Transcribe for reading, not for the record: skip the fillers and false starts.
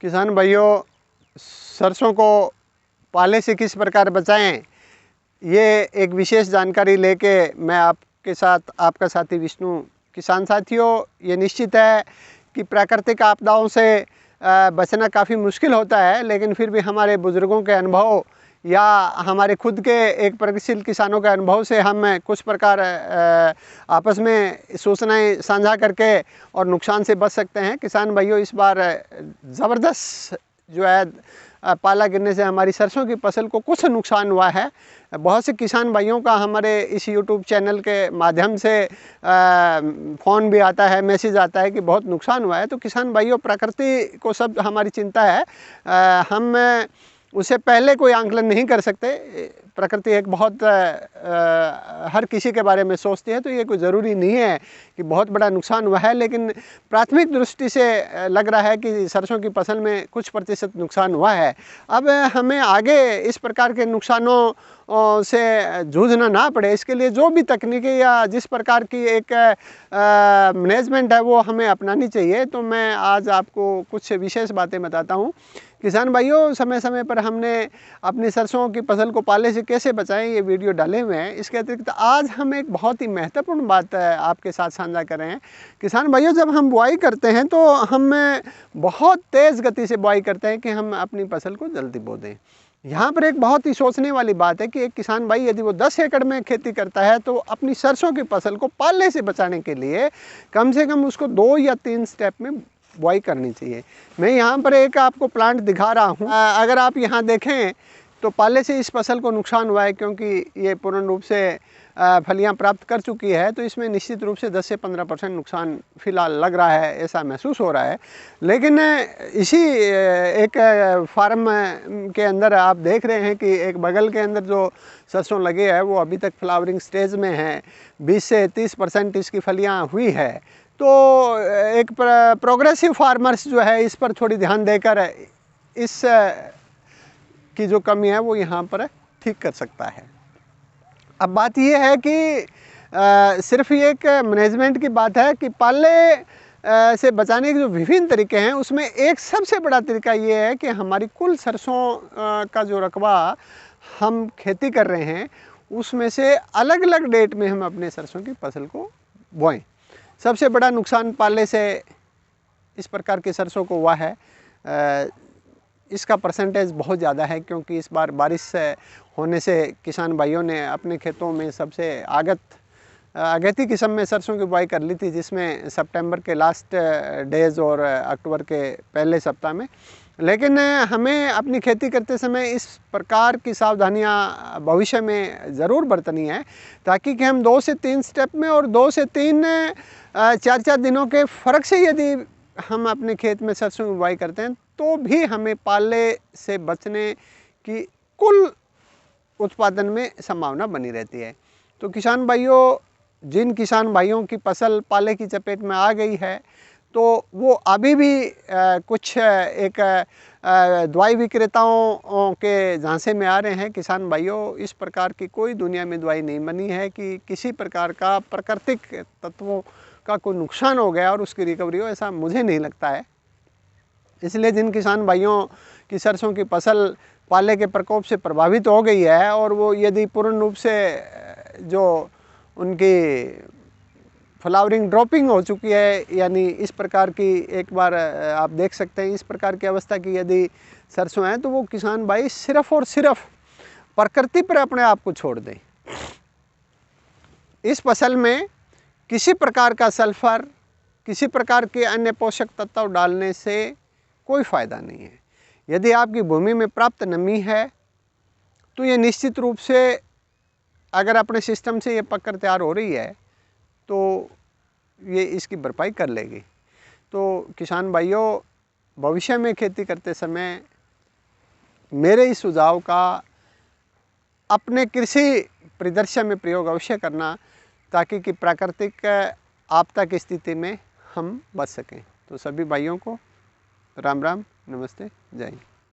किसान भाइयों, सरसों को पाले से किस प्रकार बचाएं, ये एक विशेष जानकारी लेके मैं आपके साथ आपका साथी विष्णु। किसान साथियों, ये निश्चित है कि प्राकृतिक आपदाओं से बचना काफ़ी मुश्किल होता है, लेकिन फिर भी हमारे बुज़ुर्गों के अनुभव या हमारे खुद के एक प्रगतिशील किसानों के अनुभव से हम कुछ प्रकार आपस में सूचनाएं साझा करके और नुकसान से बच सकते हैं। किसान भाइयों, इस बार ज़बरदस्त जो है पाला गिरने से हमारी सरसों की फसल को कुछ नुकसान हुआ है। बहुत से किसान भाइयों का हमारे इस YouTube चैनल के माध्यम से फ़ोन भी आता है, मैसेज आता है कि बहुत नुकसान हुआ है। तो किसान भाइयों, प्रकृति को सब हमारी चिंता है, हम उससे पहले कोई आंकलन नहीं कर सकते। प्रकृति एक बहुत हर किसी के बारे में सोचती है, तो ये कोई ज़रूरी नहीं है कि बहुत बड़ा नुकसान हुआ है, लेकिन प्राथमिक दृष्टि से लग रहा है कि सरसों की फसल में कुछ प्रतिशत नुकसान हुआ है। अब हमें आगे इस प्रकार के नुकसानों से जूझना ना पड़े, इसके लिए जो भी तकनीकी या जिस प्रकार की एक मैनेजमेंट है वो हमें अपनानी चाहिए। तो मैं आज आपको कुछ विशेष बातें बताता हूँ। किसान भाइयों, समय समय पर हमने अपनी सरसों की फसल को पाले से कैसे बचाएं, ये वीडियो डाले हुए हैं। इसके अतिरिक्त आज हम एक बहुत ही महत्वपूर्ण बात आपके साथ साझा कर रहे हैं। किसान भाइयों, जब हम बुआई करते हैं तो हम बहुत तेज़ गति से बुआई करते हैं कि हम अपनी फसल को जल्दी बो दें। यहाँ पर एक बहुत ही सोचने वाली बात है कि एक किसान भाई यदि वो 10 एकड़ में खेती करता है तो अपनी सरसों की फसल को पाले से बचाने के लिए कम से कम उसको 2 या 3 स्टेप में बुआई करनी चाहिए। मैं यहाँ पर एक आपको प्लांट दिखा रहा हूँ। अगर आप यहाँ देखें तो पाले से इस फसल को नुकसान हुआ है, क्योंकि ये पूर्ण रूप से फलियाँ प्राप्त कर चुकी है, तो इसमें निश्चित रूप से 10 से 15% नुकसान फिलहाल लग रहा है, ऐसा महसूस हो रहा है। लेकिन इसी एक फार्म के अंदर आप देख रहे हैं कि एक बगल के अंदर जो सरसों लगे है वो अभी तक फ्लावरिंग स्टेज में है, 20 से 30% इसकी फलियाँ हुई है। तो एक प्रोग्रेसिव फार्मर्स जो है इस पर थोड़ी ध्यान देकर इस की जो कमी है वो यहाँ पर ठीक कर सकता है। अब बात ये है कि सिर्फ ये एक मैनेजमेंट की बात है कि पाले से बचाने के जो विभिन्न तरीके हैं उसमें एक सबसे बड़ा तरीका ये है कि हमारी कुल सरसों का जो रकबा हम खेती कर रहे हैं उसमें से अलग अलग डेट में हम अपने सरसों की फसल को बोएं। सबसे बड़ा नुकसान पाले से इस प्रकार की सरसों को हुआ है, इसका परसेंटेज बहुत ज़्यादा है, क्योंकि इस बार बारिश होने से किसान भाइयों ने अपने खेतों में सबसे अगेती किस्म में सरसों की बुआई कर ली थी, जिसमें सितंबर के लास्ट डेज और अक्टूबर के पहले सप्ताह में। लेकिन हमें अपनी खेती करते समय इस प्रकार की सावधानियां भविष्य में ज़रूर बरतनी है, ताकि कि हम 2 से 3 स्टेप में और 2 से 3 4 दिनों के फ़र्क से यदि हम अपने खेत में सरसों की बुआई करते हैं तो भी हमें पाले से बचने की कुल उत्पादन में संभावना बनी रहती है। तो किसान भाइयों, जिन किसान भाइयों की फसल पाले की चपेट में आ गई है तो वो अभी भी कुछ एक दवाई विक्रेताओं के झांसे में आ रहे हैं। किसान भाइयों, इस प्रकार की कोई दुनिया में दवाई नहीं बनी है कि किसी प्रकार का प्राकृतिक तत्वों का कोई नुकसान हो गया और उसकी रिकवरी हो, ऐसा मुझे नहीं लगता है। इसलिए जिन किसान भाइयों की सरसों की फसल पाले के प्रकोप से प्रभावित हो गई है और वो यदि पूर्ण रूप से जो उनकी फ्लावरिंग ड्रॉपिंग हो चुकी है, यानी इस प्रकार की एक बार आप देख सकते हैं इस प्रकार की अवस्था की यदि सरसों है, तो वो किसान भाई सिर्फ और सिर्फ प्रकृति पर अपने आप को छोड़ दें। इस फसल में किसी प्रकार का सल्फर, किसी प्रकार के अन्य पोषक तत्व डालने से कोई फ़ायदा नहीं है। यदि आपकी भूमि में प्राप्त नमी है तो ये निश्चित रूप से अगर अपने सिस्टम से ये पककर तैयार हो रही है तो ये इसकी भरपाई कर लेगी। तो किसान भाइयों, भविष्य में खेती करते समय मेरे इस सुझाव का अपने कृषि परिदृश्य में प्रयोग अवश्य करना, ताकि कि प्राकृतिक आपदा की स्थिति में हम बच सकें। तो सभी भाइयों को राम राम, नमस्ते, जय हिंद।